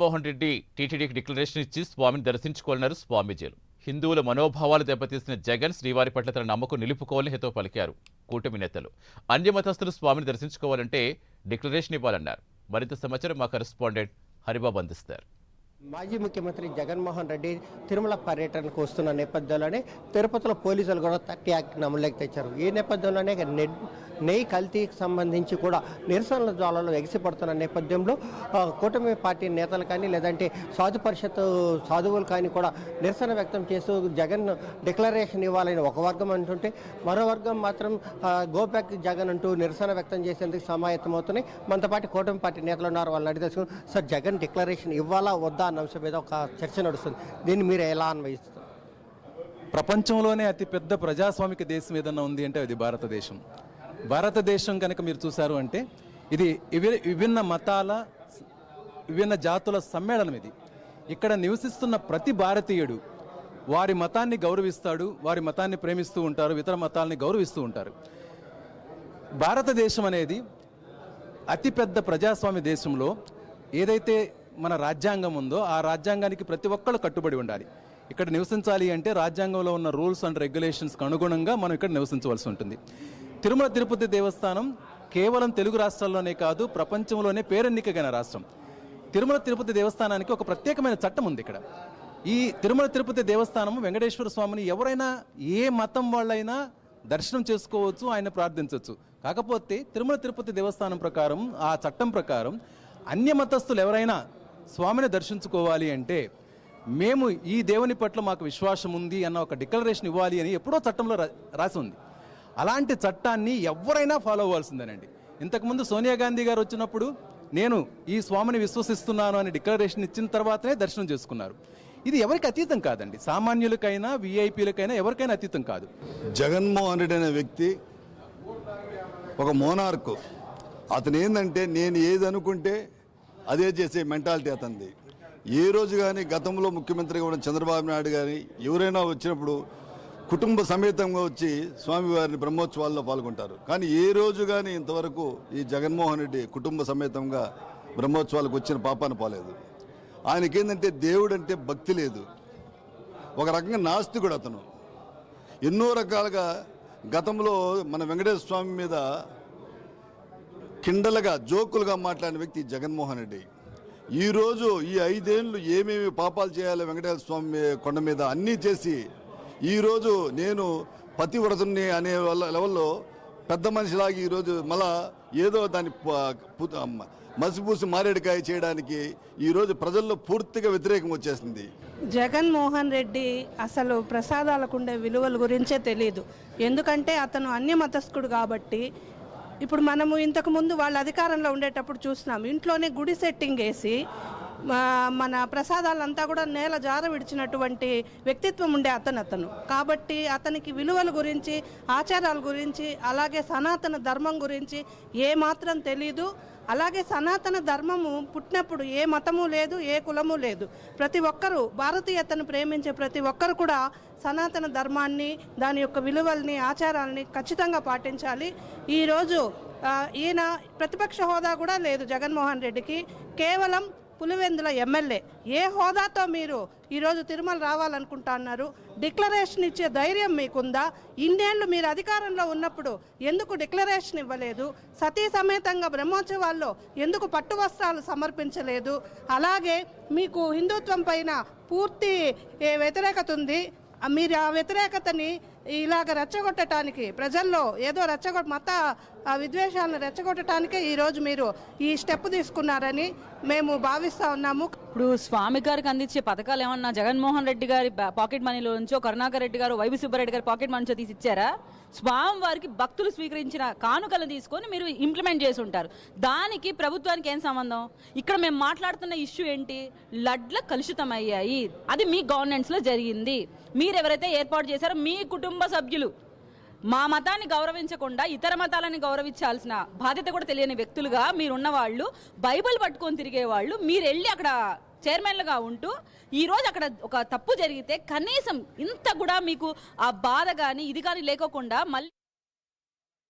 జగన్మోహన్ రెడ్డి టీటీడీకి డిక్లరేషన్ ఇచ్చి స్వామిని దర్శించుకోవాలన్నారు స్వామీజీలు. హిందువుల మనోభావాలు దెబ్బతీసిన జగన్ శ్రీవారి పట్ల తన నమ్మకం నిలుపుకోవాలని హితవు పలికారు కూటమి నేతలు. అన్యమతస్థులు స్వామిని దర్శించుకోవాలంటే డిక్లరేషన్ ఇవ్వాలన్నారు. మరింత సమాచారం మా కరెస్పాండెంట్ హరిబాబు అందిస్తారు. మాజీ ముఖ్యమంత్రి జగన్మోహన్ రెడ్డి తిరుమల పర్యటనకు వస్తున్న నేపథ్యంలోనే తిరుపతిలో పోలీసులు కూడా 30 యాక్ట్ అమలులోకి తెచ్చారు. ఈ నేపథ్యంలోనే నెయ్యి కల్తీకి సంబంధించి కూడా నిరసనల జ్వాలలో ఎగిసిపడుతున్న నేపథ్యంలో కూటమి పార్టీ నేతలు కానీ లేదంటే సాధు పరిషత్ సాధువులు కానీ కూడా నిరసన వ్యక్తం చేస్తూ జగన్ డిక్లరేషన్ ఇవ్వాలని ఒక వర్గం అంటుంటే మరో వర్గం మాత్రం గో బ్యాక్ జగన్ అంటూ నిరసన వ్యక్తం చేసేందుకు సమాయత్తమవుతున్నాయి. మనతో పాటు కూటమి పార్టీ నేతలు ఉన్నారు. వాళ్ళని అడిగి తెలుసుకుని సార్ జగన్ డిక్లరేషన్ ఇవ్వాలా వద్దా అన్న అంశం మీద ఒక చర్చ నడుస్తుంది. దీన్ని మీరు ఎలా అన్వయిస్తారు? ప్రపంచంలోనే అతిపెద్ద ప్రజాస్వామిక దేశం ఏదన్నా ఉంది అంటే అది భారతదేశం. భారతదేశం కనుక మీరు చూశారు అంటే ఇది విభిన్న మతాల విభిన్న జాతుల సమ్మేళనం. ఇది ఇక్కడ నివసిస్తున్న ప్రతి భారతీయుడు వారి మతాన్ని గౌరవిస్తాడు, వారి మతాన్ని ప్రేమిస్తూ ఉంటారు, ఇతర మతాలని గౌరవిస్తూ ఉంటారు. భారతదేశం అనేది అతిపెద్ద ప్రజాస్వామ్య దేశంలో ఏదైతే మన రాజ్యాంగం ఉందో ఆ రాజ్యాంగానికి ప్రతి ఒక్కళ్ళు కట్టుబడి ఉండాలి. ఇక్కడ నివసించాలి అంటే రాజ్యాంగంలో ఉన్న రూల్స్ అండ్ రెగ్యులేషన్స్కి అనుగుణంగా మనం ఇక్కడ నివసించవలసి ఉంటుంది. తిరుమల తిరుపతి దేవస్థానం కేవలం తెలుగు రాష్ట్రాల్లోనే కాదు, ప్రపంచంలోనే పేరెన్నికగైన రాష్ట్రం. తిరుమల తిరుపతి దేవస్థానానికి ఒక ప్రత్యేకమైన చట్టం ఉంది. ఇక్కడ ఈ తిరుమల తిరుపతి దేవస్థానం వెంకటేశ్వర స్వామిని ఎవరైనా ఏ మతం వాళ్ళైనా దర్శనం చేసుకోవచ్చు, ఆయన ప్రార్థించవచ్చు. కాకపోతే తిరుమల తిరుపతి దేవస్థానం ప్రకారం, ఆ చట్టం ప్రకారం అన్య మతస్థులు ఎవరైనా స్వామిని దర్శించుకోవాలి అంటే మేము ఈ దేవుని పట్ల మాకు విశ్వాసం ఉంది అన్న ఒక డిక్లరేషన్ ఇవ్వాలి అని ఎప్పుడో చట్టంలో రాసి ఉంది. అలాంటి చట్టాన్ని ఎవరైనా ఫాలో అవ్వాల్సిందేనండి. ఇంతకుముందు సోనియా గాంధీ గారు వచ్చినప్పుడు నేను ఈ స్వామిని విశ్వసిస్తున్నాను అని డిక్లరేషన్ ఇచ్చిన తర్వాతనే దర్శనం చేసుకున్నారు. ఇది ఎవరికి అతీతం కాదండి. సామాన్యులకైనా విఐపీలకైనా ఎవరికైనా అతీతం కాదు. జగన్మోహన్ రెడ్డి అనే వ్యక్తి ఒక మోనార్కు. అతను ఏంటంటే నేను ఏది అనుకుంటే అదే చేసే మెంటాలిటీ అతనిది. ఏ రోజు కానీ గతంలో ముఖ్యమంత్రిగా ఉన్న చంద్రబాబు నాయుడు కానీ ఎవరైనా వచ్చినప్పుడు కుటుంబ సమేతంగా వచ్చి స్వామివారిని బ్రహ్మోత్సవాల్లో పాల్గొంటారు. కానీ ఏ రోజు కానీ ఇంతవరకు ఈ జగన్మోహన్ రెడ్డి కుటుంబ సమేతంగా బ్రహ్మోత్సవాలకు వచ్చిన పాపాన పోలేదు. ఆయనకేందంటే దేవుడు అంటే భక్తి లేదు, ఒక రకంగా నాస్తికుడు అతను. ఎన్నో రకాలుగా గతంలో మన వెంకటేశ్వర స్వామి మీద కిండలుగా జోకులుగా మాట్లాడిన వ్యక్తి జగన్మోహన్ రెడ్డి. ఈరోజు ఈ 5 ఏళ్ళు ఏమేమి పాపాలు చేయాలో వెంకటేశ్వర స్వామి కొండ మీద అన్నీ చేసి ఈరోజు నేను పతివ్రతుని అనే లెవెల్లో పెద్ద మనిషిలాగా ఈరోజు మళ్ళా ఏదో దాన్ని మసిపూసి మారేడుకాయ చేయడానికి ఈరోజు ప్రజల్లో పూర్తిగా వ్యతిరేకం వచ్చేసింది. జగన్మోహన్ రెడ్డి అసలు ప్రసాదాలకు ఉండే విలువల గురించే తెలియదు. ఎందుకంటే అతను అన్య మతస్థుడు కాబట్టి. ఇప్పుడు మనము ఇంతకుముందు వాళ్ళ అధికారంలో ఉండేటప్పుడు చూస్తున్నాం, ఇంట్లోనే గుడి సెట్టింగ్ వేసి మన ప్రసాదాలంతా కూడా నేల జార విడిచినటువంటి వ్యక్తిత్వం ఉండే అతను కాబట్టి అతనికి విలువల గురించి, ఆచారాల గురించి, అలాగే సనాతన ధర్మం గురించి ఏమాత్రం తెలీదు. అలాగే సనాతన ధర్మము పుట్టినప్పుడు ఏ మతము లేదు, ఏ కులము లేదు. ప్రతి ఒక్కరూ భారతీయతను ప్రేమించే ప్రతి ఒక్కరు కూడా సనాతన ధర్మాన్ని, దాని యొక్క విలువల్ని, ఆచారాలని ఖచ్చితంగా పాటించాలి. ఈరోజు ఈయన ప్రతిపక్ష హోదా కూడా లేదు జగన్మోహన్ రెడ్డికి. కేవలం పులివెందుల ఎమ్మెల్యే. ఏ హోదాతో మీరు ఈరోజు తిరుమల రావాలనుకుంటా అన్నారు? డిక్లరేషన్ ఇచ్చే ధైర్యం మీకుందా? ఇన్నేళ్ళు మీరు అధికారంలో ఉన్నప్పుడు ఎందుకు డిక్లరేషన్ ఇవ్వలేదు? సతీ సమేతంగా బ్రహ్మోత్సవాల్లో ఎందుకు పట్టు వస్త్రాలు సమర్పించలేదు? అలాగే మీకు హిందుత్వం పైన పూర్తి వ్యతిరేకత ఉంది. మీరు ఆ వ్యతిరేకతని ఇలాగ రెచ్చగొట్టడానికి, ప్రజల్లో ఏదో మత విద్వేషాలను రెచ్చగొట్టడానికే ఈరోజు మీరు ఈ స్టెప్ తీసుకున్నారని మేము భావిస్తూ ఉన్నాము. ఇప్పుడు స్వామి గారికి అందించే పథకాలు ఏమన్నా జగన్మోహన్ రెడ్డి గారి పాకెట్ మనీలో నుంచో, కరుణాకర్ రెడ్డి గారు, వైవి సుబ్బారెడ్డి గారి పాకెట్ మనీ నుంచో తీసి ఇచ్చారా? స్వామి వారికి భక్తులు స్వీకరించిన కానుకలు తీసుకొని మీరు ఇంప్లిమెంట్ చేసి ఉంటారు. దానికి ప్రభుత్వానికి ఏం సంబంధం? ఇక్కడ మేము మాట్లాడుతున్న ఇష్యూ ఏంటి? లడ్ల కలుషితం అయ్యాయి, అది మీ గవర్నెన్స్లో జరిగింది. మీరెవరైతే ఏర్పాటు చేశారో మీ కుటుంబ సభ్యులు మా మతాన్ని గౌరవించకుండా ఇతర మతాలని గౌరవించాల్సిన బాధ్యత కూడా తెలియని వ్యక్తులుగా మీరున్న వాళ్ళు, బైబిల్ పట్టుకొని తిరిగే వాళ్ళు, మీరు వెళ్ళి అక్కడ చైర్మన్లుగా ఉంటూ ఈరోజు అక్కడ ఒక తప్పు జరిగితే కనీసం ఇంత కూడా మీకు ఆ బాధ కానీ ఇది కానీ లేకోకుండా మళ్ళీ